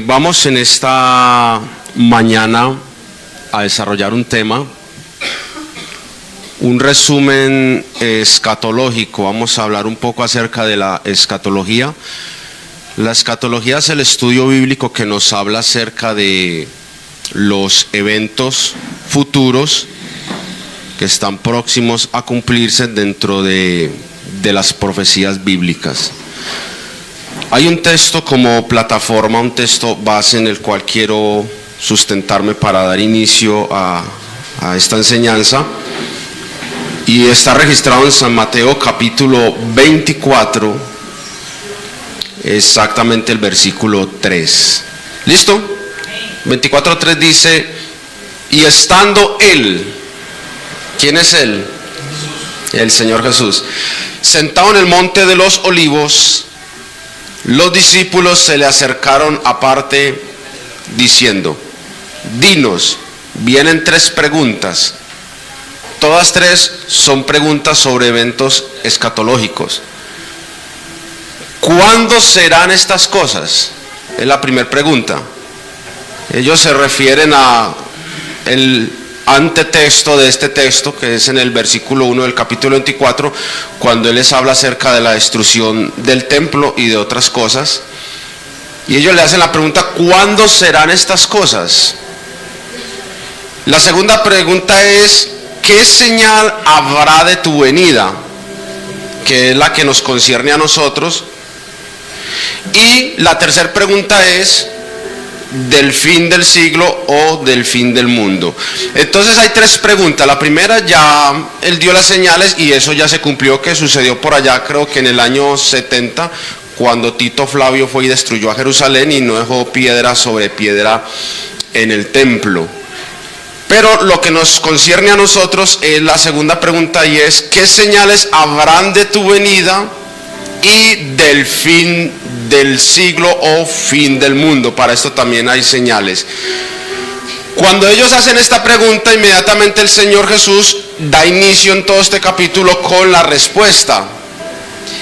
Vamos en esta mañana a desarrollar un tema, un resumen escatológico. Vamos a hablar un poco acerca de la escatología. La escatología es el estudio bíblico que nos habla acerca de los eventos futuros que están próximos a cumplirse dentro de las profecías bíblicas. Hay un texto como plataforma, un texto base en el cual quiero sustentarme para dar inicio a esta enseñanza, y está registrado en San Mateo capítulo 24, exactamente el versículo 3. ¿Listo? 24:3 dice: y estando él, ¿quién es él? El Señor Jesús, sentado en el monte de los olivos, los discípulos se le acercaron aparte diciendo: dinos. Vienen tres preguntas. Todas tres son preguntas sobre eventos escatológicos. ¿Cuándo serán estas cosas? Es la primera pregunta. Ellos se refieren a el antetexto de este texto, que es en el versículo 1 del capítulo 24, cuando Él les habla acerca de la destrucción del templo y de otras cosas. Y ellos le hacen la pregunta: ¿cuándo serán estas cosas? La segunda pregunta es: ¿qué señal habrá de tu venida? Que es la que nos concierne a nosotros. Y la tercera pregunta es: del fin del siglo o del fin del mundo. Entonces hay tres preguntas. La primera, ya Él dio las señales y eso ya se cumplió, que sucedió por allá, creo que en el año 70, cuando Tito Flavio fue y destruyó a Jerusalén y no dejó piedra sobre piedra en el templo. Pero lo que nos concierne a nosotros es la segunda pregunta, y es: ¿qué señales habrán de tu venida y del fin del siglo o fin del mundo? Para esto también hay señales. Cuando ellos hacen esta pregunta, inmediatamente el Señor Jesús da inicio en todo este capítulo con la respuesta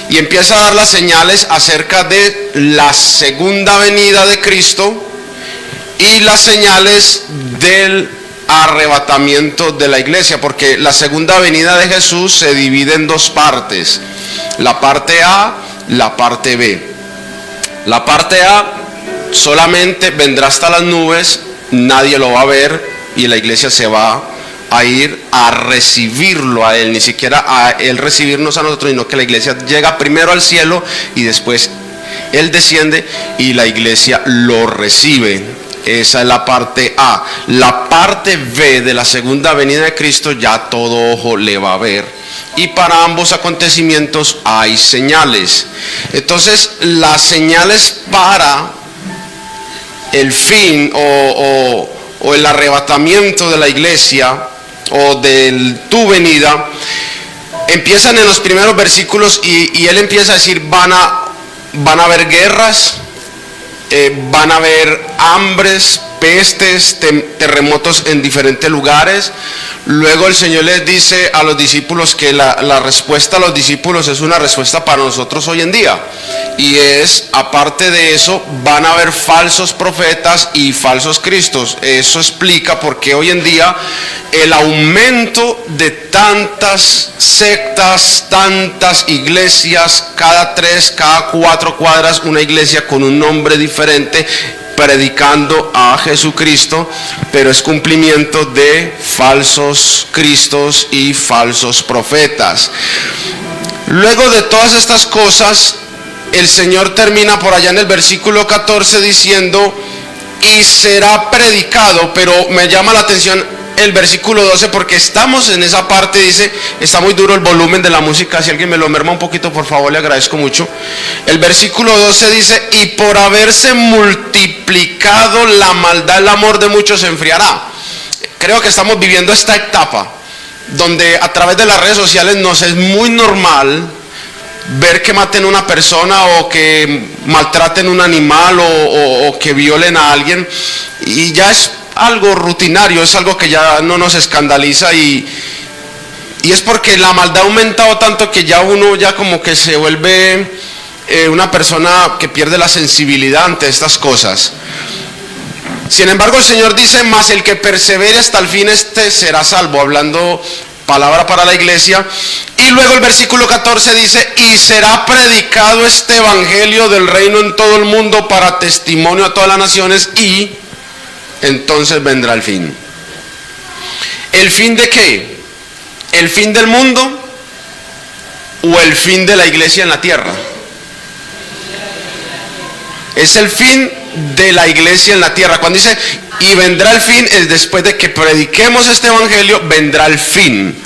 y empieza a dar las señales acerca de la segunda venida de Cristo y las señales del arrebatamiento de la iglesia, porque la segunda venida de Jesús se divide en dos partes: la parte A, la parte B. La parte A solamente vendrá hasta las nubes, nadie lo va a ver y la iglesia se va a ir a recibirlo a Él, ni siquiera a Él recibirnos a nosotros, sino que la iglesia llega primero al cielo y después Él desciende y la iglesia lo recibe. Esa es la parte A. La parte B de la segunda venida de Cristo ya todo ojo le va a ver, y para ambos acontecimientos hay señales. Entonces, las señales para el fin o el arrebatamiento de la iglesia o de tu venida empiezan en los primeros versículos, y Él empieza a decir: van a haber guerras, van a haber hambres, pestes, terremotos en diferentes lugares. Luego el Señor les dice a los discípulos que la respuesta a los discípulos es una respuesta para nosotros hoy en día, y es: aparte de eso, van a haber falsos profetas y falsos cristos. Eso explica por qué hoy en día el aumento de tantas sectas, tantas iglesias, cada 3, cada 4 cuadras una iglesia con un nombre diferente, predicando a Jesucristo, pero es cumplimiento de falsos cristos y falsos profetas. Luego de todas estas cosas, el Señor termina por allá en el versículo 14 diciendo: y será predicado. Pero me llama la atención el versículo 12, porque estamos en esa parte. Dice, está muy duro el volumen de la música, si alguien me lo merma un poquito, por favor, le agradezco mucho. El versículo 12 dice: y por haberse multiplicado la maldad, el amor de muchos se enfriará. Creo que estamos viviendo esta etapa donde a través de las redes sociales nos es muy normal ver que maten a una persona, o que maltraten un animal, o que violen a alguien, y ya es algo rutinario, es algo que ya no nos escandaliza, y es porque la maldad ha aumentado tanto que ya uno ya como que se vuelve una persona que pierde la sensibilidad ante estas cosas. Sin embargo, el Señor dice, mas el que persevere hasta el fin, este será salvo, hablando palabra para la iglesia. Y luego el versículo 14 dice, y será predicado este evangelio del reino en todo el mundo para testimonio a todas las naciones, y entonces vendrá el fin. ¿El fin de qué? ¿El fin del mundo o el fin de la iglesia en la tierra? Es el fin de la iglesia en la tierra. Cuando dice y vendrá el fin, es después de que prediquemos este evangelio, vendrá el fin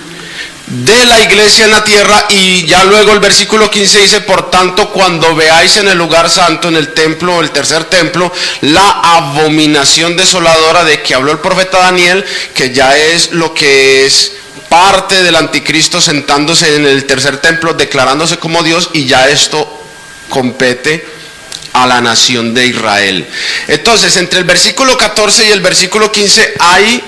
de la iglesia en la tierra. Y ya luego el versículo 15 dice, por tanto, cuando veáis en el lugar santo, en el templo, el tercer templo, la abominación desoladora de que habló el profeta Daniel, que ya es lo que es parte del anticristo sentándose en el tercer templo, declarándose como Dios, y ya esto compete a la nación de Israel. Entonces, entre el versículo 14 y el versículo 15 hay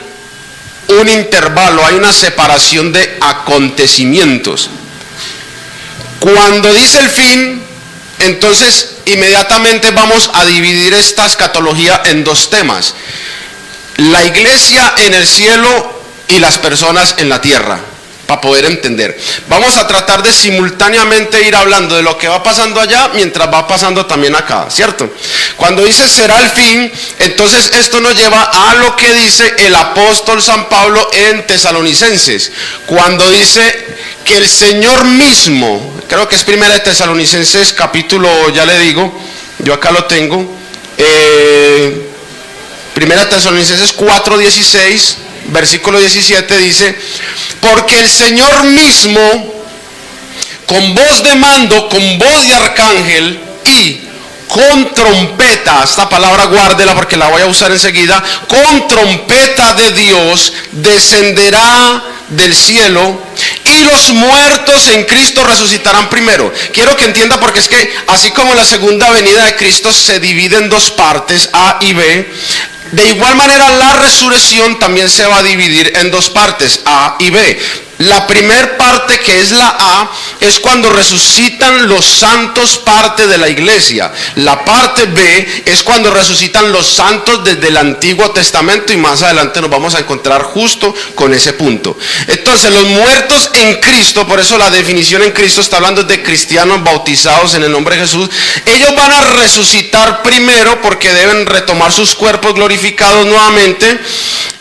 un intervalo, hay una separación de acontecimientos. Cuando dice el fin, entonces inmediatamente vamos a dividir esta escatología en dos temas: la iglesia en el cielo y las personas en la tierra, para poder entender. Vamos a tratar de simultáneamente ir hablando de lo que va pasando allá mientras va pasando también acá, ¿cierto? Cuando dice será el fin, entonces esto nos lleva a lo que dice el apóstol San Pablo en Tesalonicenses, cuando dice que el Señor mismo, creo que es Primera de Tesalonicenses capítulo, ya le digo, yo acá lo tengo, Primera de Tesalonicenses 4:16, versículo 17 dice, porque el Señor mismo, con voz de mando, con voz de arcángel y con trompeta, esta palabra guárdela porque la voy a usar enseguida, con trompeta de Dios, descenderá del cielo, y los muertos en Cristo resucitarán primero. Quiero que entienda, porque es que así como la segunda venida de Cristo se divide en dos partes, A y B, de igual manera la resurrección también se va a dividir en dos partes, A y B. La primer parte, que es la A, es cuando resucitan los santos, parte de la iglesia. La parte B es cuando resucitan los santos desde el Antiguo Testamento, y más adelante nos vamos a encontrar justo con ese punto. Entonces, los muertos en Cristo, por eso la definición en Cristo está hablando de cristianos bautizados en el nombre de Jesús. Ellos van a resucitar primero porque deben retomar sus cuerpos glorificados nuevamente.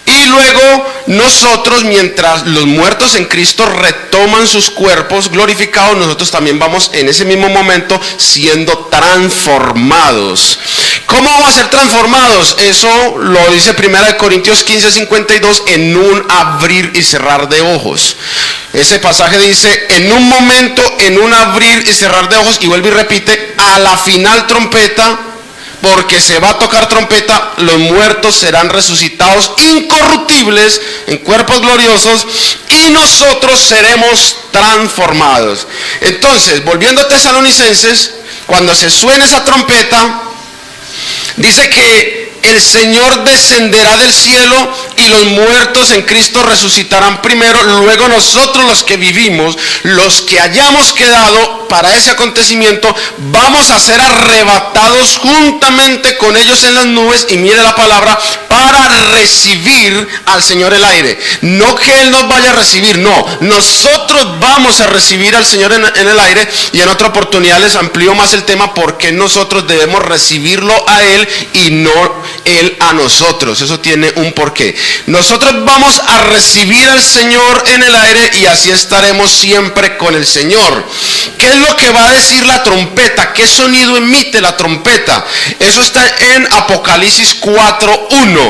Y luego nosotros, mientras los muertos en Cristo retoman sus cuerpos glorificados, nosotros también vamos en ese mismo momento siendo transformados. ¿Cómo vamos a ser transformados? Eso lo dice 1 Corintios 15:52, en un abrir y cerrar de ojos. Ese pasaje dice, en un momento, en un abrir y cerrar de ojos, y vuelve y repite, a la final trompeta, porque se va a tocar trompeta, los muertos serán resucitados incorruptibles en cuerpos gloriosos, y nosotros seremos transformados. Entonces, volviendo a Tesalonicenses, cuando se suene esa trompeta, dice que el Señor descenderá del cielo y los muertos en Cristo resucitarán primero. Luego nosotros, los que vivimos, los que hayamos quedado para ese acontecimiento, vamos a ser arrebatados juntamente con ellos en las nubes, y mire la palabra, para recibir al Señor el aire. No que Él nos vaya a recibir, no, nosotros vamos a recibir al Señor en el aire. Y en otra oportunidad les amplío más el tema, porque nosotros debemos recibirlo a Él y no Él a nosotros. Eso tiene un porqué. Nosotros vamos a recibir al Señor en el aire, y así estaremos siempre con el Señor. ¿Qué es lo que va a decir la trompeta? ¿Qué sonido emite la trompeta? Eso está en Apocalipsis 4:1.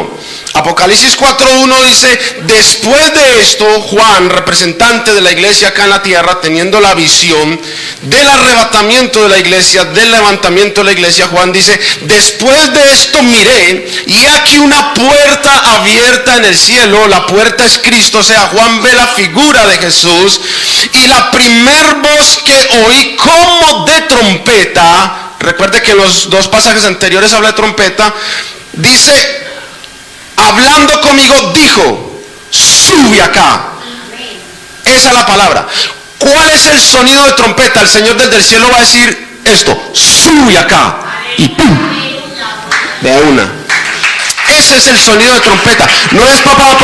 Apocalipsis 4:1 dice, después de esto, Juan, representante de la iglesia acá en la tierra, teniendo la visión del arrebatamiento de la iglesia, del levantamiento de la iglesia, Juan dice, después de esto miré, y aquí una puerta abierta en el cielo. La puerta es Cristo, o sea, Juan ve la figura de Jesús, y la primer voz que oí como de trompeta, recuerde que en los dos pasajes anteriores habla de trompeta, dice, hablando conmigo, dijo, sube acá. Esa es la palabra. ¿Cuál es el sonido de trompeta? El Señor desde el cielo va a decir, esto, sube acá y ¡pum! De una. Ese es el sonido de trompeta. No es papá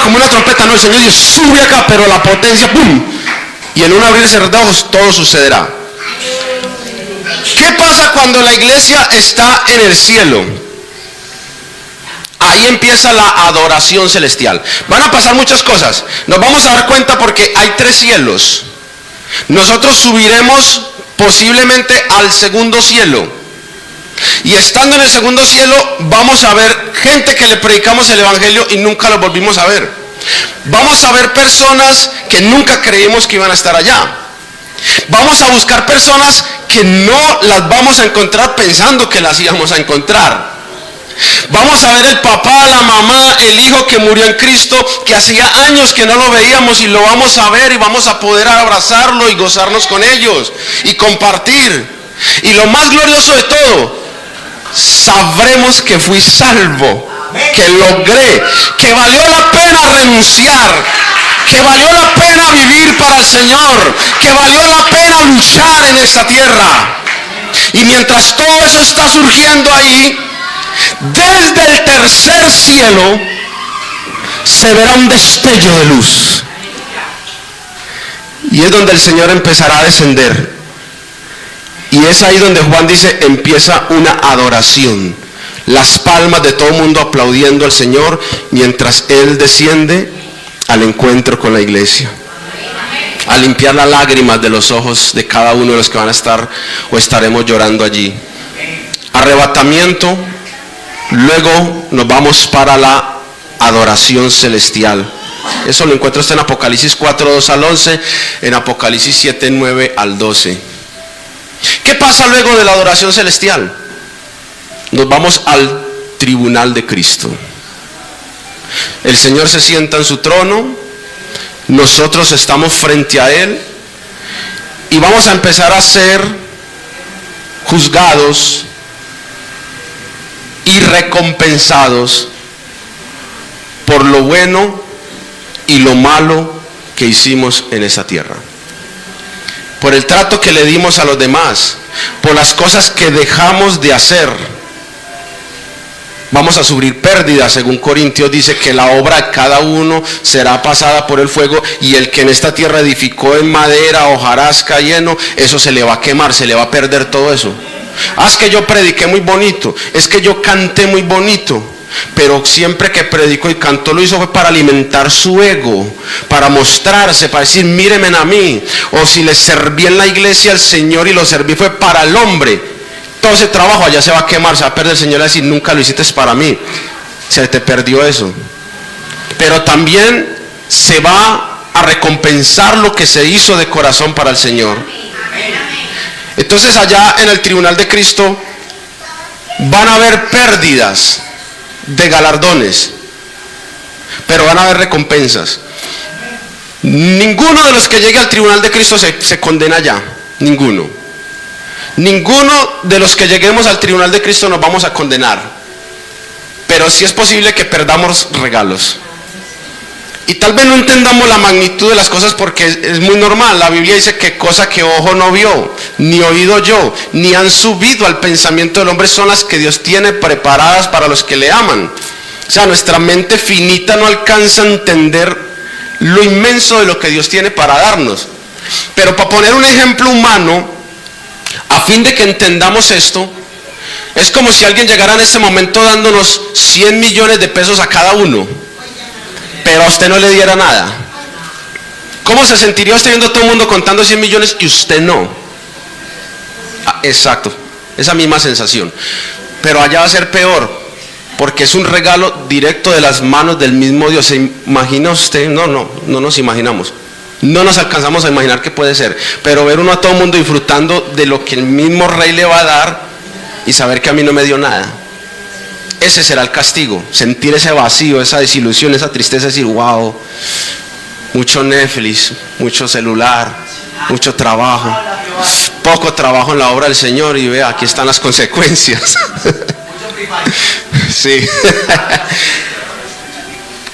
como una trompeta, no, el Señor dice sube acá, pero la potencia ¡pum! Y en un abrir y cerrar de ojos todo sucederá. ¿Qué pasa cuando la iglesia está en el cielo? Ahí empieza la adoración celestial. Van a pasar muchas cosas. Nos vamos a dar cuenta porque hay 3 cielos. Nosotros subiremos posiblemente al segundo cielo. Y estando en el segundo cielo vamos a ver gente que le predicamos el evangelio y nunca los volvimos a ver. Vamos a ver personas que nunca creímos que iban a estar allá. Vamos a buscar personas que no las vamos a encontrar pensando que las íbamos a encontrar. Vamos a ver el papá, la mamá, el hijo que murió en Cristo, que hacía años que no lo veíamos y lo vamos a ver y vamos a poder abrazarlo y gozarnos con ellos y compartir. Y lo más glorioso de todo, sabremos que fui salvo, que logré, que valió la pena renunciar, que valió la pena vivir para el Señor, que valió la pena luchar en esta tierra. Y mientras todo eso está surgiendo ahí, desde el tercer cielo se verá un destello de luz. Y es donde el Señor empezará a descender. Y es ahí donde Juan dice, empieza una adoración. Las palmas de todo el mundo aplaudiendo al Señor mientras Él desciende al encuentro con la iglesia. A limpiar las lágrimas de los ojos de cada uno de los que van a estar o estaremos llorando allí. Arrebatamiento. Luego nos vamos para la adoración celestial. Eso lo encuentra usted en Apocalipsis 4, 2 al 11, en Apocalipsis 7, 9 al 12. ¿Qué pasa luego de la adoración celestial? Nos vamos al tribunal de Cristo. El Señor se sienta en su trono, nosotros estamos frente a Él y vamos a empezar a ser juzgados y recompensados por lo bueno y lo malo que hicimos en esa tierra, por el trato que le dimos a los demás, por las cosas que dejamos de hacer. Vamos a sufrir pérdidas. Según Corintios dice que la obra de cada uno será pasada por el fuego, y el que en esta tierra edificó en madera, hojarasca, lleno, eso se le va a quemar, se le va a perder todo eso. Es que yo prediqué muy bonito, es que yo canté muy bonito, pero siempre que predicó y cantó lo hizo fue para alimentar su ego, para mostrarse, para decir mírenme a mí. O si le serví en la iglesia al Señor y lo serví fue para el hombre, todo ese trabajo allá se va a quemar, se va a perder. El Señor va a decir nunca lo hiciste para mí, se te perdió eso. Pero también se va a recompensar lo que se hizo de corazón para el Señor. Entonces allá en el tribunal de Cristo van a haber pérdidas de galardones, pero van a haber recompensas. Ninguno de los que llegue al tribunal de Cristo se condena allá. Ninguno de los que lleguemos al tribunal de Cristo nos vamos a condenar, pero sí es posible que perdamos regalos. Y tal vez no entendamos la magnitud de las cosas porque es muy normal. La Biblia dice que cosa que ojo no vio, ni oído oyó, ni han subido al pensamiento del hombre son las que Dios tiene preparadas para los que le aman. O sea, nuestra mente finita no alcanza a entender lo inmenso de lo que Dios tiene para darnos. Pero para poner un ejemplo humano, a fin de que entendamos esto, es como si alguien llegara en este momento dándonos 100 millones de pesos a cada uno, pero a usted no le diera nada. ¿Cómo se sentiría usted viendo a todo el mundo contando 100 millones y usted no? Exacto, esa misma sensación. Pero allá va a ser peor, porque es un regalo directo de las manos del mismo Dios. ¿Se imagina usted? No nos imaginamos. No nos alcanzamos a imaginar qué puede ser. Pero ver uno a todo el mundo disfrutando de lo que el mismo Rey le va a dar y saber que a mí no me dio nada. Ese será el castigo, sentir ese vacío, esa desilusión, esa tristeza, decir, wow, mucho Netflix, mucho celular, mucho trabajo, poco trabajo en la obra del Señor, y vea, aquí están las consecuencias. Sí.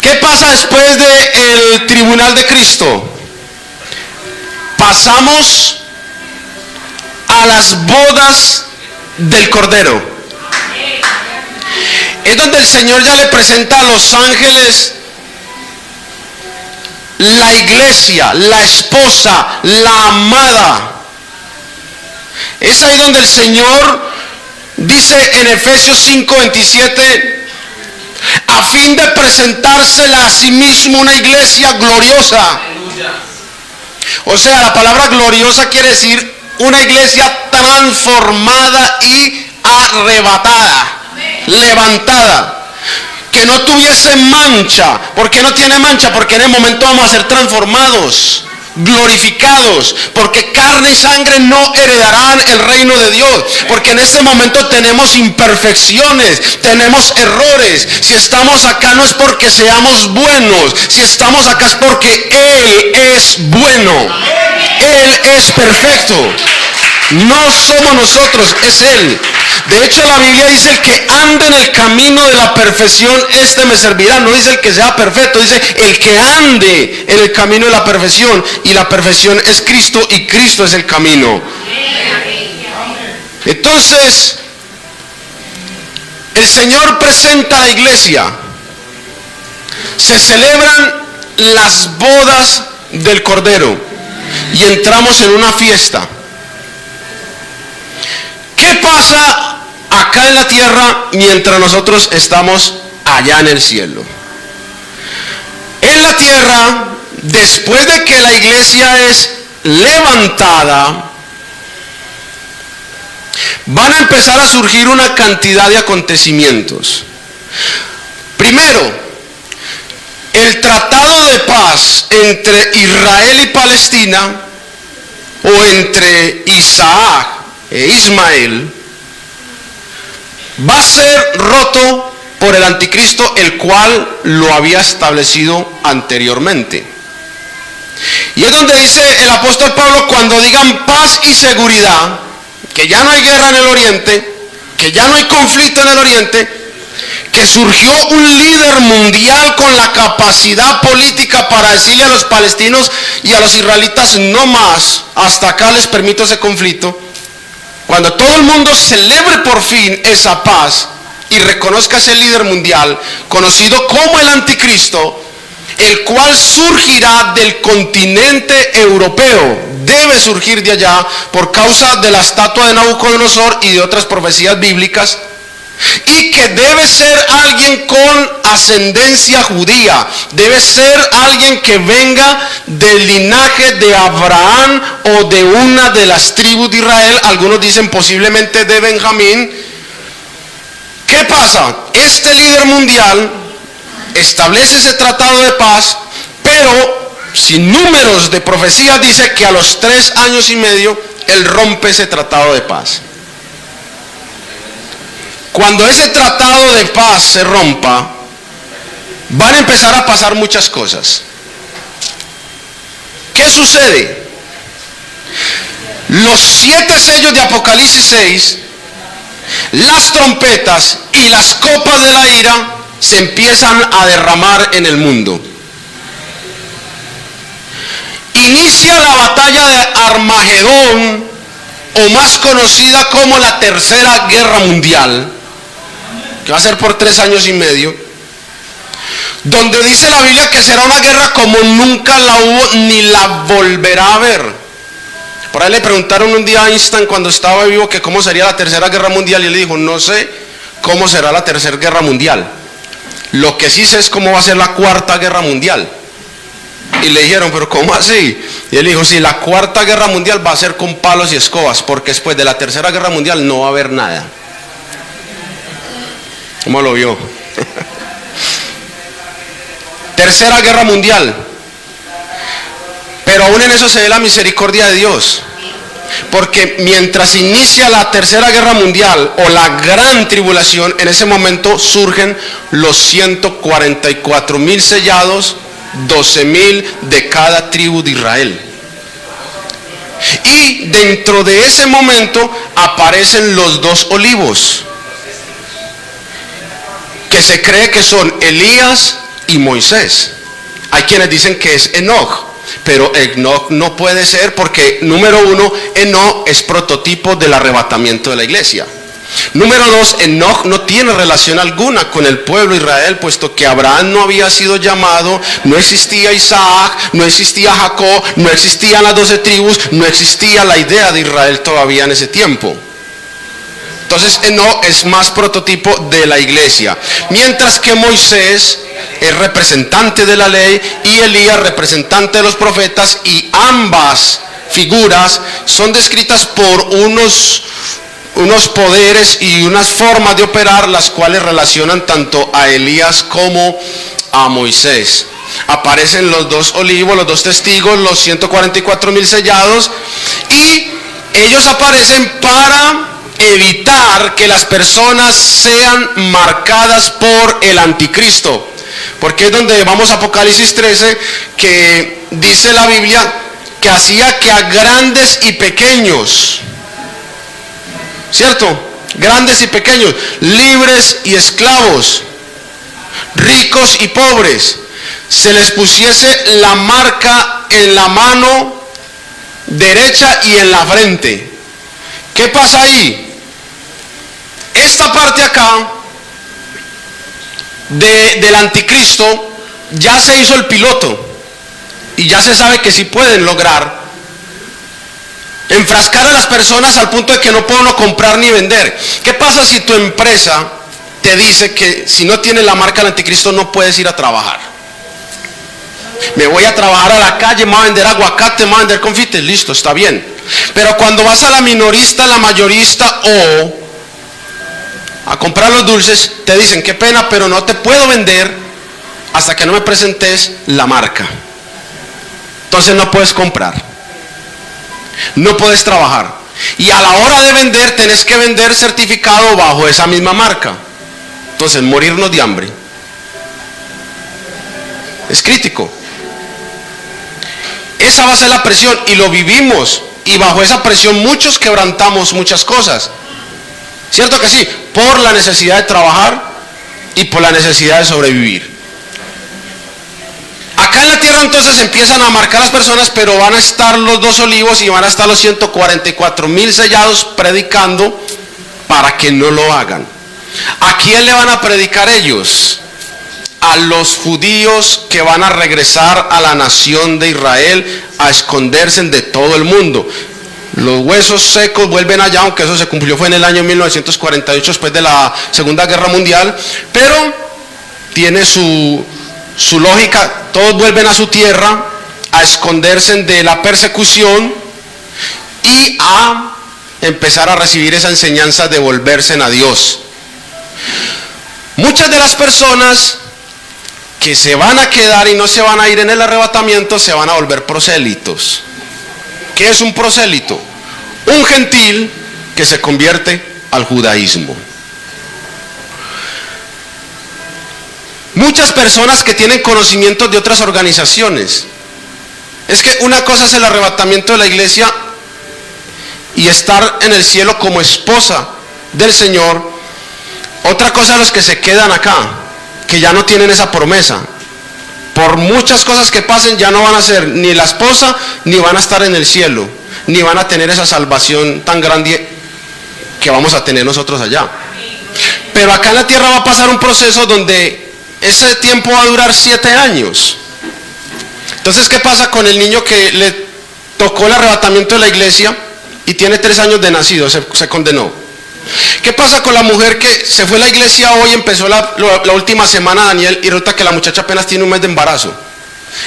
¿Qué pasa después del tribunal de Cristo? Pasamos a a las bodas del Cordero. Es donde el Señor ya le presenta a los ángeles la iglesia, la esposa, la amada. Es ahí donde el Señor dice en Efesios 5:27, a fin de presentársela a sí mismo una iglesia gloriosa. O sea, la palabra gloriosa quiere decir una iglesia transformada y arrebatada, levantada, que no tuviese mancha. ¿Por qué no tiene mancha? Porque en el momento vamos a ser transformados, glorificados, porque carne y sangre no heredarán el reino de Dios, porque en este momento tenemos imperfecciones, tenemos errores. Si estamos acá no es porque seamos buenos, si estamos acá es porque Él es bueno, Él es perfecto. No somos nosotros, es Él. De hecho, la Biblia dice: el que ande en el camino de la perfección, este me servirá. No dice el que sea perfecto, dice el que ande en el camino de la perfección. Y la perfección es Cristo, y Cristo es el camino. Entonces, el Señor presenta a la iglesia. Se celebran las bodas del Cordero y entramos en una fiesta. ¿Qué pasa acá en la tierra mientras nosotros estamos allá en el cielo? En la tierra, después de que la iglesia es levantada, van a empezar a surgir una cantidad de acontecimientos. Primero, el tratado de paz entre Israel y Palestina, o entre Isaac e Ismael, va a ser roto por el anticristo, el cual lo había establecido anteriormente. Y es donde dice el apóstol Pablo: cuando digan paz y seguridad, que ya no hay guerra en el oriente, que ya no hay conflicto en el oriente, que surgió un líder mundial con la capacidad política para decirle a los palestinos y a los israelitas: no más, hasta acá les permito ese conflicto. Cuando todo el mundo celebre por fin esa paz y reconozca ese líder mundial conocido como el anticristo, el cual surgirá del continente europeo, debe surgir de allá por causa de la estatua de Nabucodonosor y de otras profecías bíblicas, y que debe ser alguien con ascendencia judía, debe ser alguien que venga del linaje de Abraham o de una de las tribus de Israel. Algunos dicen posiblemente de Benjamín. ¿Qué pasa? Este líder mundial establece ese tratado de paz, pero sin números de profecías dice que a los 3 años y medio él rompe ese tratado de paz. Cuando ese tratado de paz se rompa, van a empezar a pasar muchas cosas. ¿Qué sucede? Los 7 sellos de Apocalipsis 6, las trompetas y las copas de la ira se empiezan a derramar en el mundo. Inicia la batalla de Armagedón, o más conocida como la Tercera Guerra Mundial, que va a ser por 3 años y medio, donde dice la Biblia que será una guerra como nunca la hubo ni la volverá a haber. Por ahí le preguntaron un día a Einstein, cuando estaba vivo, que cómo sería la Tercera Guerra Mundial, y él dijo: no sé cómo será la Tercera Guerra Mundial, lo que sí sé es cómo va a ser la Cuarta Guerra Mundial. Y le dijeron: pero ¿cómo así? Y él dijo: sí, la Cuarta Guerra Mundial va a ser con palos y escobas, porque después de la Tercera Guerra Mundial no va a haber nada. ¿Cómo lo vio? Tercera Guerra Mundial. Pero aún en eso se ve la misericordia de Dios, porque mientras inicia la Tercera Guerra Mundial o la gran tribulación, en ese momento surgen los 144,000 sellados, 12,000 de cada tribu de Israel. Y dentro de ese momento aparecen los 2 olivos, que se cree que son Elías y Moisés. Hay quienes dicen que es Enoc. pero Enoc no puede ser porque, número uno, Enoc es prototipo del arrebatamiento de la iglesia. Número dos, Enoc no tiene relación alguna con el pueblo de Israel, puesto que Abraham no había sido llamado, no existía Isaac, no existía Jacob, no existían las 12 tribus, no existía la idea de Israel todavía en ese tiempo. Entonces Enoc es más prototipo de la iglesia, mientras que Moisés es representante de la ley y Elías representante de los profetas, y ambas figuras son descritas por unos poderes y unas formas de operar, las cuales relacionan tanto a Elías como a Moisés. Aparecen los dos olivos, los dos testigos, los 144,000 sellados, y ellos aparecen para evitar que las personas sean marcadas por el anticristo, porque es donde vamos a Apocalipsis 13, que dice la Biblia que hacía que a grandes y pequeños, ¿cierto? Grandes y pequeños, libres y esclavos, ricos y pobres, se les pusiese la marca en la mano derecha y en la frente. ¿Qué pasa ahí? Esta parte acá del anticristo ya se hizo el piloto y ya se sabe que sí pueden lograr enfrascar a las personas al punto de que no puedo no comprar ni vender. ¿Qué pasa si tu empresa te dice que si no tienes la marca del anticristo no puedes ir a trabajar? Me voy a trabajar a la calle, me voy a vender aguacate, me voy a vender confites, listo, está bien. Pero cuando vas a la minorista, la mayorista o a comprar los dulces, te dicen, qué pena, pero no te puedo vender hasta que no me presentes la marca. Entonces no puedes comprar, no puedes trabajar, y a la hora de vender tenés que vender certificado bajo esa misma marca. Entonces morirnos de hambre es crítico. Esa va a ser la presión y lo vivimos, y bajo esa presión muchos quebrantamos muchas cosas. ¿Cierto que sí? Por la necesidad de trabajar y por la necesidad de sobrevivir. Acá en la tierra entonces empiezan a marcar las personas, pero van a estar los dos olivos y van a estar los 144,000 sellados predicando para que no lo hagan. ¿A quién le van a predicar ellos? A los judíos que van a regresar a la nación de Israel a esconderse de todo el mundo. Los huesos secos vuelven allá, aunque eso se cumplió fue en el año 1948, después de la Segunda Guerra Mundial, pero tiene su lógica. Todos vuelven a su tierra a esconderse de la persecución y a empezar a recibir esa enseñanza de volverse a Dios. Muchas de las personas que se van a quedar y no se van a ir en el arrebatamiento se van a volver prosélitos. ¿Qué es un prosélito? Un gentil que se convierte al judaísmo. Muchas personas que tienen conocimientos de otras organizaciones. Es que una cosa es el arrebatamiento de la iglesia y estar en el cielo como esposa del Señor. Otra cosa es los que se quedan acá, que ya no tienen esa promesa. Por muchas cosas que pasen ya no van a ser ni la esposa, ni van a estar en el cielo, ni van a tener esa salvación tan grande que vamos a tener nosotros allá. Pero acá en la tierra va a pasar un proceso donde ese tiempo va a durar 7 años. Entonces, ¿qué pasa con el niño que le tocó el arrebatamiento de la iglesia y tiene 3 años de nacido, se condenó? ¿Qué pasa con la mujer que se fue a la iglesia hoy, empezó la última semana, Daniel, y resulta que la muchacha apenas tiene un mes de embarazo?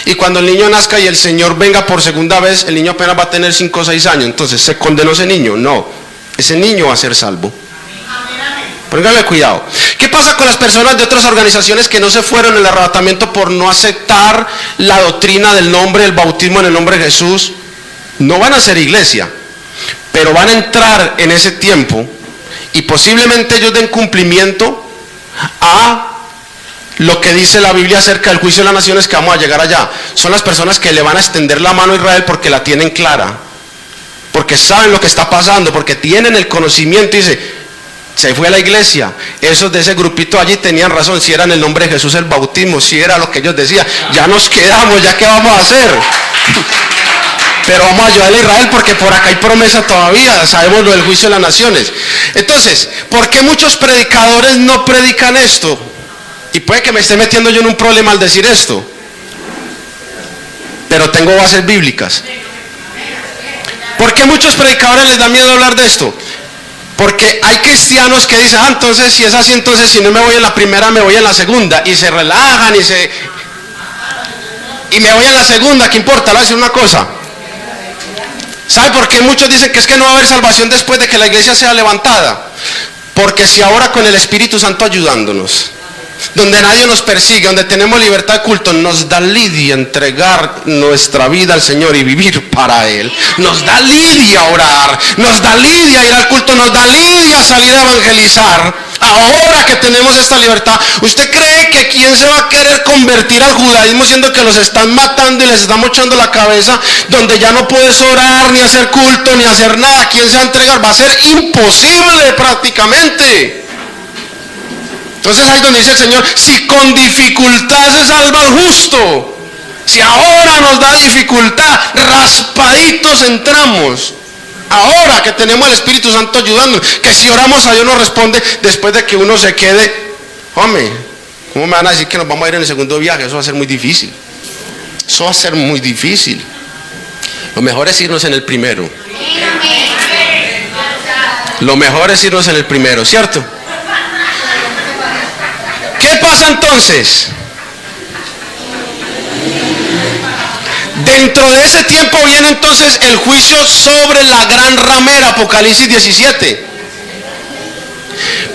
Y cuando el niño nazca y el Señor venga por segunda vez, el niño apenas va a tener 5 o 6 años. Entonces, ¿se condenó ese niño? No, ese niño va a ser salvo. Póngale cuidado. ¿Qué pasa con las personas de otras organizaciones que no se fueron en el arrebatamiento por no aceptar la doctrina del nombre, del bautismo en el nombre de Jesús? No van a ser iglesia, pero van a entrar en ese tiempo y posiblemente ellos den cumplimiento a lo que dice la Biblia acerca del juicio de las naciones, que vamos a llegar allá. Son las personas que le van a extender la mano a Israel porque la tienen clara, porque saben lo que está pasando, porque tienen el conocimiento y dice, Se fue a la iglesia. Esos de ese grupito allí tenían razón. Si era en el nombre de Jesús el bautismo, si era lo que ellos decían. Ya nos quedamos, ya qué vamos a hacer. Pero vamos a ayudar a Israel porque por acá hay promesa todavía. Sabemos lo del juicio de las naciones. Entonces, ¿por qué muchos predicadores no predican esto? Y puede que me esté metiendo yo en un problema al decir esto, pero tengo bases bíblicas. ¿Por qué muchos predicadores les da miedo hablar de esto? Porque hay cristianos que dicen, entonces si es así, entonces si no me voy en la primera, me voy en la segunda. Y se relajan y me voy en la segunda, ¿qué importa? Le voy a decir una cosa. ¿Sabe por qué muchos dicen que es que no va a haber salvación después de que la iglesia sea levantada? Porque si ahora con el Espíritu Santo ayudándonos, donde nadie nos persigue, donde tenemos libertad de culto, nos da lidia entregar nuestra vida al Señor y vivir para Él. Nos da lidia orar, nos da lidia ir al culto, nos da lidia salir a evangelizar. Ahora que tenemos esta libertad, ¿usted cree que quién se va a querer convertir al judaísmo siendo que los están matando y les están mochando la cabeza, donde ya no puedes orar, ni hacer culto, ni hacer nada? ¿Quién se va a entregar? Va a ser imposible prácticamente. Entonces ahí donde dice el Señor, si con dificultad se salva el justo, si ahora nos da dificultad, raspaditos entramos. Ahora que tenemos el Espíritu Santo ayudando, que si oramos a Dios nos responde después de que uno se quede. Hombre, ¿cómo me van a decir que nos vamos a ir en el segundo viaje? Eso va a ser muy difícil. Eso va a ser muy difícil. Lo mejor es irnos en el primero. Lo mejor es irnos en el primero, ¿cierto? ¿Qué pasa entonces? Dentro de ese tiempo viene entonces el juicio sobre la gran ramera, Apocalipsis 17.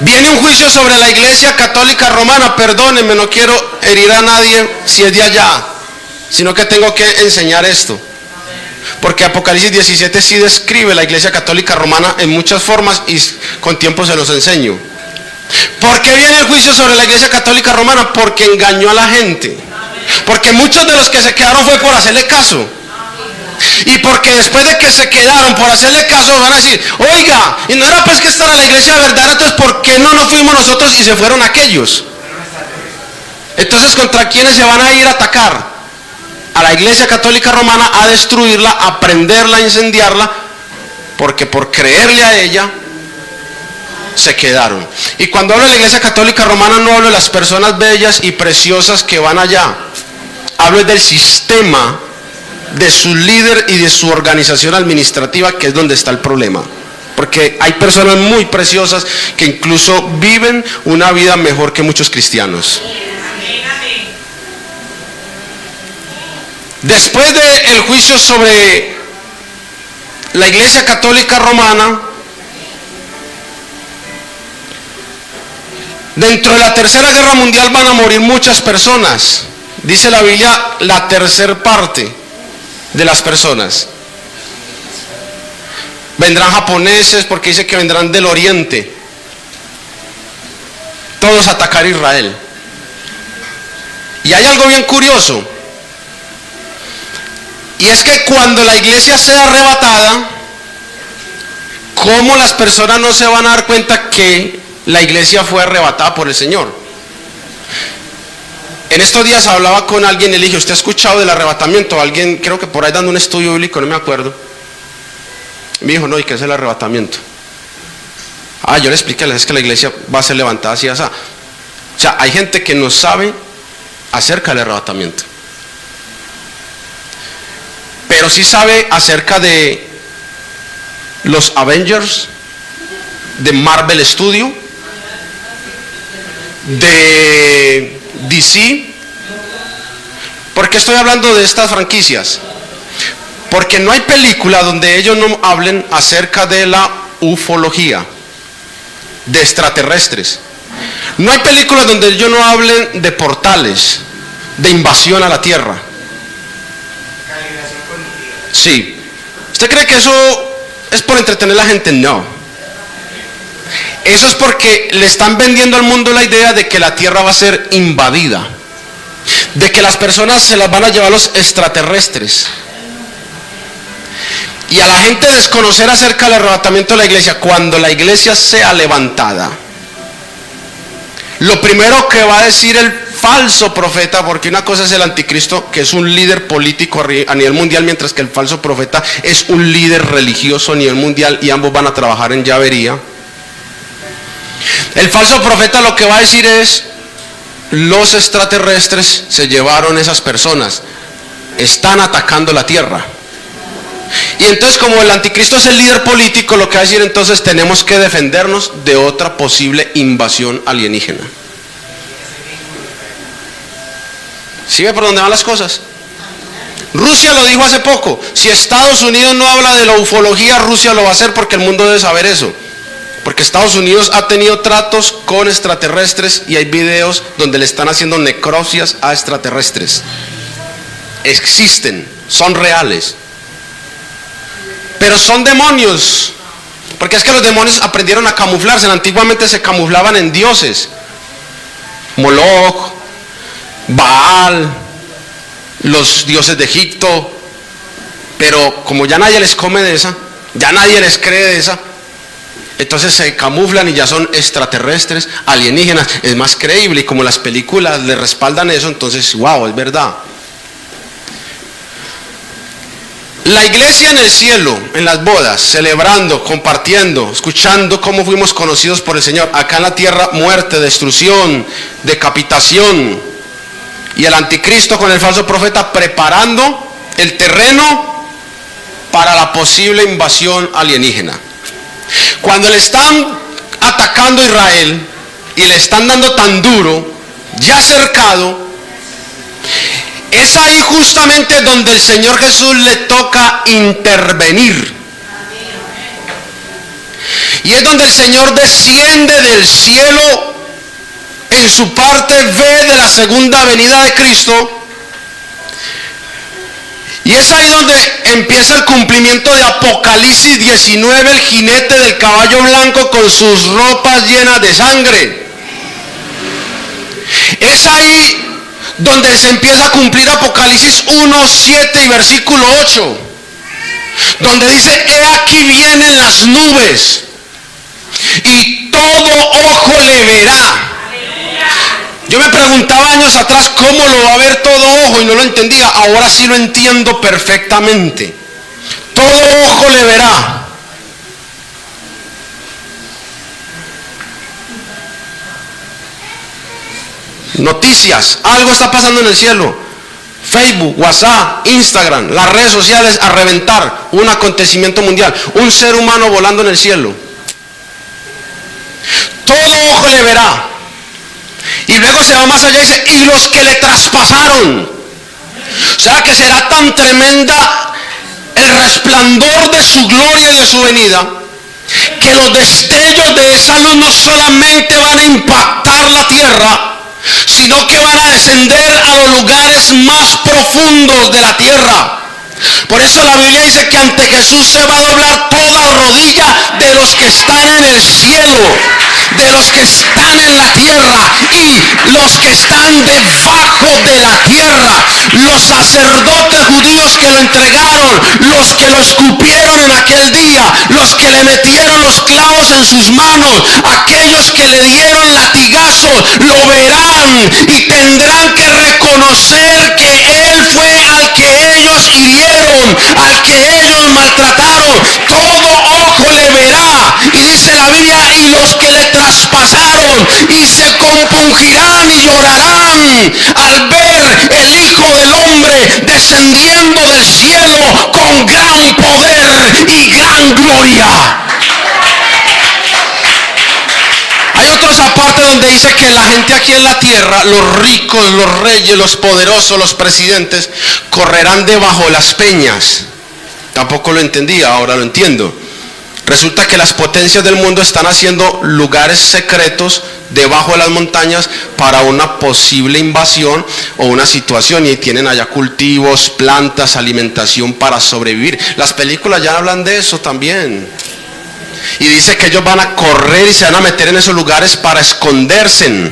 Viene un juicio sobre la iglesia católica romana. Perdónenme, no quiero herir a nadie si es de allá, sino que tengo que enseñar esto. Porque Apocalipsis 17 sí describe la iglesia católica romana en muchas formas y con tiempo se los enseño. ¿Por qué viene el juicio sobre la iglesia católica romana? Porque engañó a la gente. Porque muchos de los que se quedaron fue por hacerle caso. Y porque después de que se quedaron por hacerle caso van a decir, oiga, y no era pues que esta era la iglesia verdadera, entonces ¿por qué no nos fuimos nosotros y se fueron aquellos? Entonces, ¿contra quiénes se van a ir a atacar? A la iglesia católica romana, a destruirla, a prenderla, a incendiarla, porque por creerle a ella se quedaron. Y cuando hablo de la iglesia católica romana no hablo de las personas bellas y preciosas que van allá, hablo del sistema, de su líder y de su organización administrativa, que es donde está el problema. Porque hay personas muy preciosas que incluso viven una vida mejor que muchos cristianos. Después del juicio sobre la iglesia católica romana, dentro de la tercera guerra mundial van a morir muchas personas. Dice la Biblia, la tercer parte de las personas. Vendrán japoneses, porque dice que vendrán del oriente. Todos a atacar a Israel. Y hay algo bien curioso. Y es que cuando la iglesia sea arrebatada, ¿cómo las personas no se van a dar cuenta que la iglesia fue arrebatada por el Señor? En estos días hablaba con alguien y le dije, ¿usted ha escuchado del arrebatamiento? Alguien, creo que por ahí dando un estudio bíblico, no me acuerdo. Y me dijo, no, ¿y qué es el arrebatamiento? Yo le expliqué, es que la iglesia va a ser levantada así, así. O sea, hay gente que no sabe acerca del arrebatamiento. Pero sí sabe acerca de los Avengers, de Marvel Studio, de DC. ¿Por qué estoy hablando de estas franquicias? Porque no hay película donde ellos no hablen acerca de la ufología, de extraterrestres. No hay películas donde ellos no hablen de portales, de invasión a la Tierra. Sí. ¿Usted cree que eso es por entretener a la gente? No. Eso es porque le están vendiendo al mundo la idea de que la Tierra va a ser invadida, de que las personas se las van a llevar los extraterrestres. y a la gente desconocer acerca del arrebatamiento de la iglesia, cuando la iglesia sea levantada, lo primero que va a decir el falso profeta, porque una cosa es el anticristo, que es un líder político a nivel mundial, mientras que el falso profeta es un líder religioso a nivel mundial, y ambos van a trabajar en llavería. El falso profeta lo que va a decir es: los extraterrestres se llevaron esas personas, están atacando la tierra. Y entonces, como el anticristo es el líder político, lo que va a decir entonces: tenemos que defendernos de otra posible invasión alienígena. ¿Sí ve por dónde van las cosas? Rusia lo dijo hace poco: si Estados Unidos no habla de la ufología, Rusia lo va a hacer, porque el mundo debe saber eso. Porque Estados Unidos ha tenido tratos con extraterrestres y hay videos donde le están haciendo necropsias a extraterrestres. Existen, son reales. Pero son demonios, porque es que los demonios aprendieron a camuflarse. Antiguamente se camuflaban en dioses: Moloch, Baal, los dioses de Egipto. Pero como ya nadie les come de esa, ya nadie les cree de esa, entonces se camuflan y ya son extraterrestres, alienígenas. Es más creíble, y como las películas le respaldan eso, entonces wow, es verdad. La iglesia en el cielo, en las bodas, celebrando, compartiendo, escuchando cómo fuimos conocidos por el Señor. Acá en la tierra, muerte, destrucción, decapitación. Y el anticristo con el falso profeta preparando el terreno para la posible invasión alienígena. Cuando le están atacando a Israel y le están dando tan duro, ya cercado, es ahí justamente donde el Señor Jesús le toca intervenir. Y es donde el Señor desciende del cielo en su parte B de la segunda venida de Cristo. Y es ahí donde empieza el cumplimiento de Apocalipsis 19, el jinete del caballo blanco con sus ropas llenas de sangre. Es ahí donde se empieza a cumplir Apocalipsis 1, 7 y versículo 8, donde dice: he aquí vienen las nubes y todo ojo le verá. Yo me preguntaba años atrás cómo lo va a ver todo ojo y no lo entendía. Ahora sí lo entiendo perfectamente. Todo ojo le verá. Noticias, algo está pasando en el cielo. Facebook, WhatsApp, Instagram, las redes sociales a reventar. Un acontecimiento mundial, un ser humano volando en el cielo. Todo ojo le verá. Y luego se va más allá y dice: y los que le traspasaron. O sea que será tan tremenda el resplandor de su gloria y de su venida, que los destellos de esa luz no solamente van a impactar la tierra, sino que van a descender a los lugares más profundos de la tierra. Por eso la Biblia dice que ante Jesús se va a doblar toda rodilla de los que están en el cielo, de los que están en la tierra y los que están debajo de la tierra. Los sacerdotes judíos que lo entregaron, los que lo escupieron en aquel día, los que le metieron los clavos en sus manos, aquellos que le dieron latigazos, lo verán y tendrán que reconocer que Él fue al que ellos hirieron, al que ellos maltrataron. Todo ojo le verá. Y dice la Biblia: y los que le traspasaron, y se compungirán y llorarán al ver el Hijo del Hombre descendiendo del cielo con gran poder y gran gloria. Hay otros aparte donde dice que la gente aquí en la tierra, los ricos, los reyes, los poderosos, los presidentes, correrán debajo de las peñas. Tampoco lo entendía, ahora lo entiendo. Resulta que las potencias del mundo están haciendo lugares secretos debajo de las montañas para una posible invasión o una situación, y tienen allá cultivos, plantas, alimentación para sobrevivir. Las películas ya hablan de eso también. Y dice que ellos van a correr y se van a meter en esos lugares para esconderse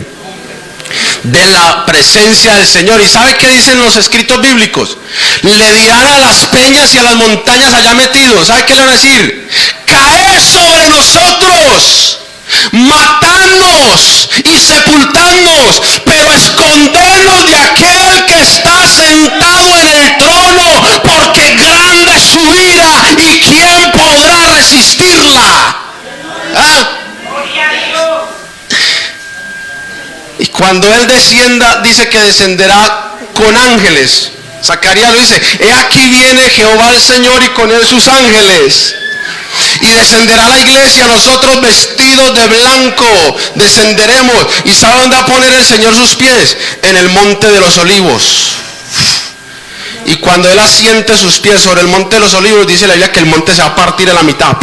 de la presencia del Señor. ¿Y sabe qué dicen los escritos bíblicos? Le dirán a las peñas y a las montañas allá metidos, ¿sabe qué le van a decir? Caed sobre nosotros, matadnos y sepultadnos, pero escondernos de aquel que está sentado en el trono, porque grande es su ira y quién podrá resistirla. ¿Ah? Y cuando Él descienda, dice que descenderá con ángeles. Zacarías lo dice: he aquí viene Jehová el Señor y con Él sus ángeles. Y descenderá la iglesia, nosotros vestidos de blanco descenderemos. ¿Y sabe dónde va a poner el Señor sus pies? En el monte de los olivos. Y cuando Él asiente sus pies sobre el monte de los olivos, dice la Biblia que el monte se va a partir a la mitad.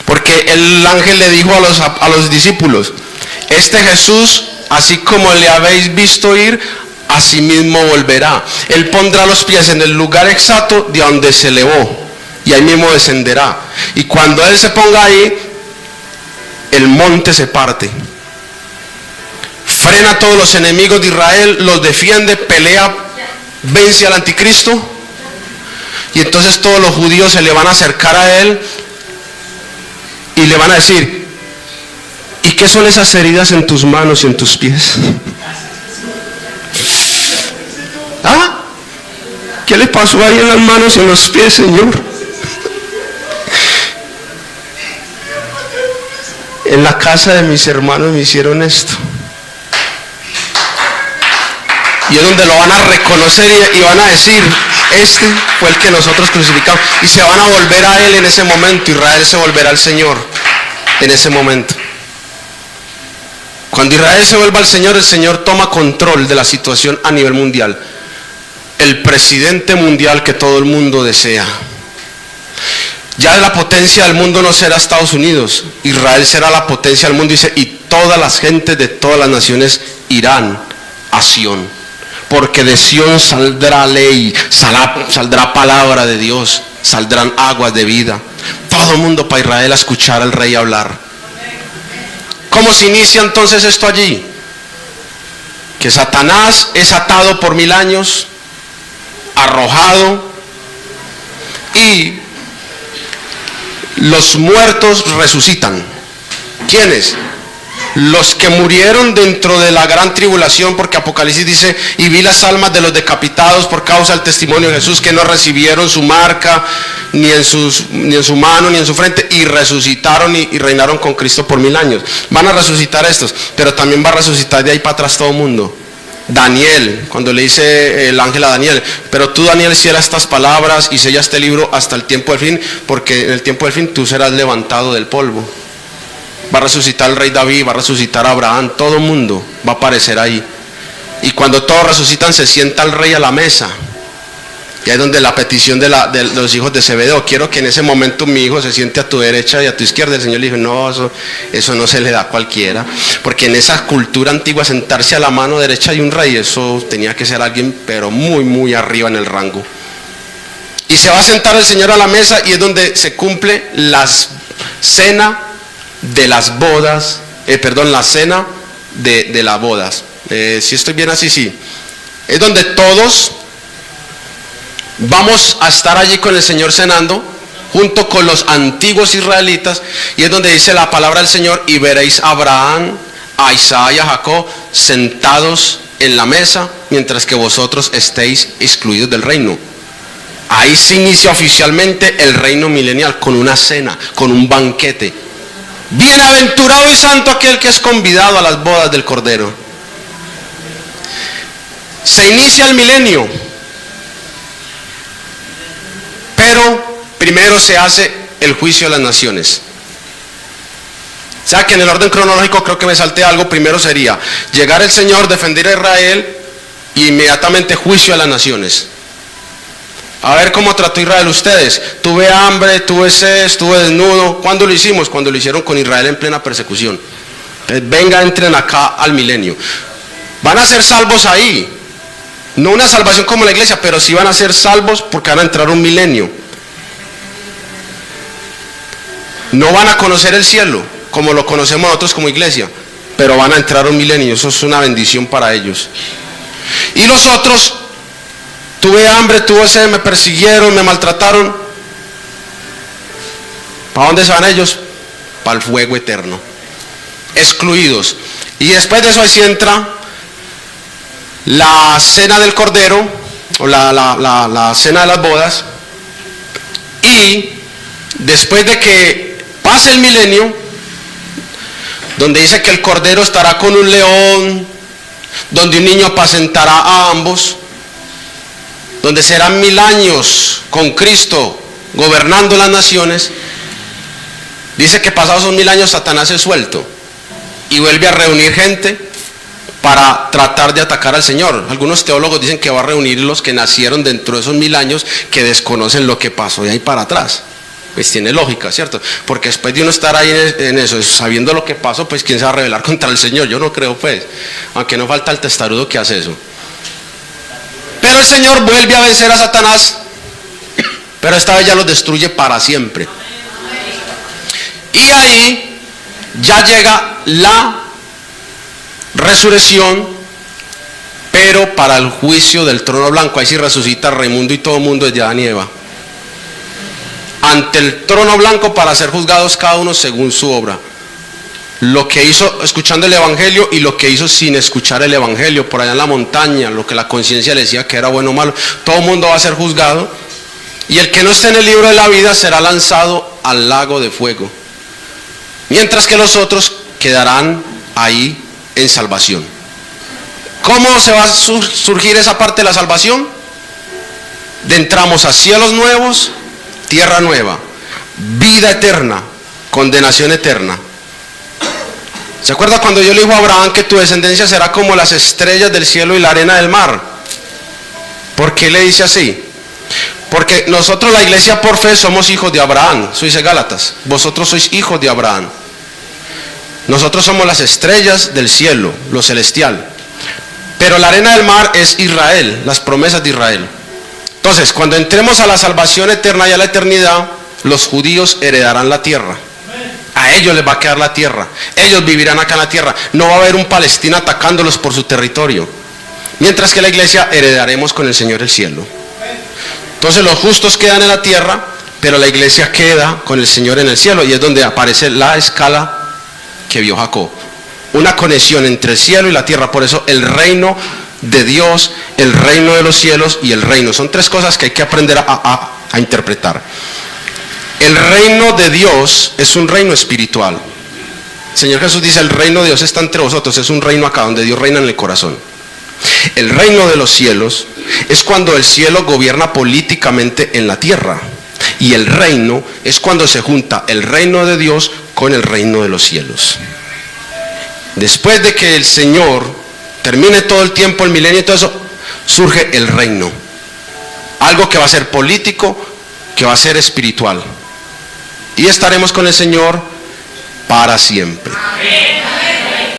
Porque el ángel le dijo a los discípulos: este Jesús, así como le habéis visto ir, así mismo volverá. Él pondrá los pies en el lugar exacto de donde se elevó, y ahí mismo descenderá. Y cuando Él se ponga ahí, el monte se parte. Frena a todos los enemigos de Israel, los defiende, pelea, vence al anticristo. Y entonces todos los judíos se le van a acercar a Él y le van a decir: ¿y qué son esas heridas en tus manos y en tus pies? ¿Ah? ¿Qué le pasó ahí en las manos y en los pies, Señor? En la casa de mis hermanos me hicieron esto. Y es donde lo van a reconocer y van a decir: este fue el que nosotros crucificamos. Y se van a volver a Él en ese momento. Israel se volverá al Señor en ese momento. Cuando Israel se vuelva al Señor, el Señor toma control de la situación a nivel mundial. El presidente mundial que todo el mundo desea. Ya la potencia del mundo no será Estados Unidos, Israel será la potencia del mundo, dice, y todas las gentes de todas las naciones irán a Sión, porque de Sión saldrá ley, saldrá palabra de Dios, saldrán aguas de vida. Todo el mundo para Israel a escuchar al rey hablar. ¿Cómo se inicia entonces esto allí? Que Satanás es atado por 1000 años, arrojado, y los muertos resucitan. ¿Quiénes? Los que murieron dentro de la gran tribulación, porque Apocalipsis dice: y vi las almas de los decapitados por causa del testimonio de Jesús, que no recibieron su marca ni en su mano ni en su frente, y resucitaron y reinaron con Cristo por 1000 años. Van a resucitar estos, pero también va a resucitar de ahí para atrás todo el mundo. Daniel, cuando le dice el ángel a Daniel: pero tú, Daniel, cierra estas palabras y sella este libro hasta el tiempo del fin, porque en el tiempo del fin tú serás levantado del polvo. Va a resucitar el rey David, va a resucitar Abraham, todo el mundo va a aparecer ahí. Y cuando todos resucitan, se sienta el rey a la mesa. Y ahí es donde la petición de los hijos de Zebedeo: quiero que en ese momento mi hijo se siente a tu derecha y a tu izquierda. El Señor le dijo: no, eso no se le da a cualquiera, porque en esa cultura antigua sentarse a la mano derecha de un rey, eso tenía que ser alguien pero muy muy arriba en el rango. Y se va a sentar el Señor a la mesa, y es donde se cumple la cena de las bodas, la cena de las bodas. Si estoy bien así, sí. Es donde todos vamos a estar allí con el Señor cenando, junto con los antiguos israelitas, y es donde dice la palabra del Señor: y veréis a Abraham, a Isaac y a Jacob sentados en la mesa, mientras que vosotros estéis excluidos del reino. Ahí se inicia oficialmente el reino milenial, con una cena, con un banquete. Bienaventurado y santo aquel que es convidado a las bodas del Cordero. Se inicia el milenio, pero primero se hace el juicio de las naciones. O sea que en el orden cronológico creo que me salté algo. Primero sería llegar el Señor, defender a Israel, y inmediatamente juicio a las naciones. A ver cómo trató Israel ustedes. Tuve hambre, tuve sed, estuve desnudo. ¿Cuándo lo hicimos? Cuando lo hicieron con Israel en plena persecución. Entonces, venga, entren acá al milenio. Van a ser salvos ahí. No una salvación como la iglesia, pero sí van a ser salvos porque van a entrar un milenio. No van a conocer el cielo como lo conocemos nosotros como iglesia, pero van a entrar a un milenio, eso es una bendición para ellos. Y los otros, tuve hambre, tuve sed, me persiguieron, me maltrataron. ¿Para dónde se van ellos? Para el fuego eterno, excluidos. Y después de eso ahí sí entra la cena del Cordero, o la cena de las bodas. Y después de que pase el milenio, donde dice que el Cordero estará con un león, donde un niño apacentará a ambos, donde serán 1000 años con Cristo gobernando las naciones, dice que pasados esos 1000 años Satanás es suelto y vuelve a reunir gente para tratar de atacar al Señor. Algunos teólogos dicen que va a reunir los que nacieron dentro de esos 1000 años que desconocen lo que pasó de ahí para atrás. Pues tiene lógica, ¿cierto? Porque después de uno estar ahí en eso, sabiendo lo que pasó, pues ¿quién se va a rebelar contra el Señor? Yo no creo, pues, aunque no falta el testarudo que hace eso. Pero el Señor vuelve a vencer a Satanás, pero esta vez ya los destruye para siempre. Y ahí ya llega la resurrección, pero para el juicio del trono blanco. Ahí sí resucita Raimundo y todo el mundo desde Adán y Eva ante el trono blanco para ser juzgados cada uno según su obra, lo que hizo escuchando el evangelio y lo que hizo sin escuchar el evangelio, por allá en la montaña, lo que la conciencia le decía que era bueno o malo. Todo el mundo va a ser juzgado, y el que no esté en el libro de la vida será lanzado al lago de fuego, mientras que los otros quedarán ahí en salvación. ¿Cómo se va a surgir esa parte de la salvación? Entramos a cielos nuevos, tierra nueva, vida eterna, condenación eterna. ¿Se acuerda cuando Dios le dijo a Abraham que tu descendencia será como las estrellas del cielo y la arena del mar? ¿Por qué le dice así? Porque nosotros, la iglesia por fe, somos hijos de Abraham. Eso dice Gálatas. Vosotros sois hijos de Abraham. Nosotros somos las estrellas del cielo, lo celestial. Pero la arena del mar es Israel, las promesas de Israel. Entonces, cuando entremos a la salvación eterna y a la eternidad, los judíos heredarán la tierra. A ellos les va a quedar la tierra. Ellos vivirán acá en la tierra. No va a haber un Palestina atacándolos por su territorio. Mientras que la iglesia heredaremos con el Señor el cielo. Entonces los justos quedan en la tierra, pero la iglesia queda con el Señor en el cielo. Y es donde aparece la escala que vio Jacob. Una conexión entre el cielo y la tierra. Por eso el reino de Dios, el reino de los cielos y el reino. Son tres cosas que hay que aprender a interpretar. El reino de Dios es un reino espiritual. El Señor Jesús dice, el reino de Dios está entre vosotros. Es un reino acá donde Dios reina en el corazón. El reino de los cielos es cuando el cielo gobierna políticamente en la tierra. Y el reino es cuando se junta el reino de Dios con el reino de los cielos. Después de que el Señor termine todo el tiempo, el milenio y todo eso, surge el reino. Algo que va a ser político, que va a ser espiritual. Y estaremos con el Señor para siempre.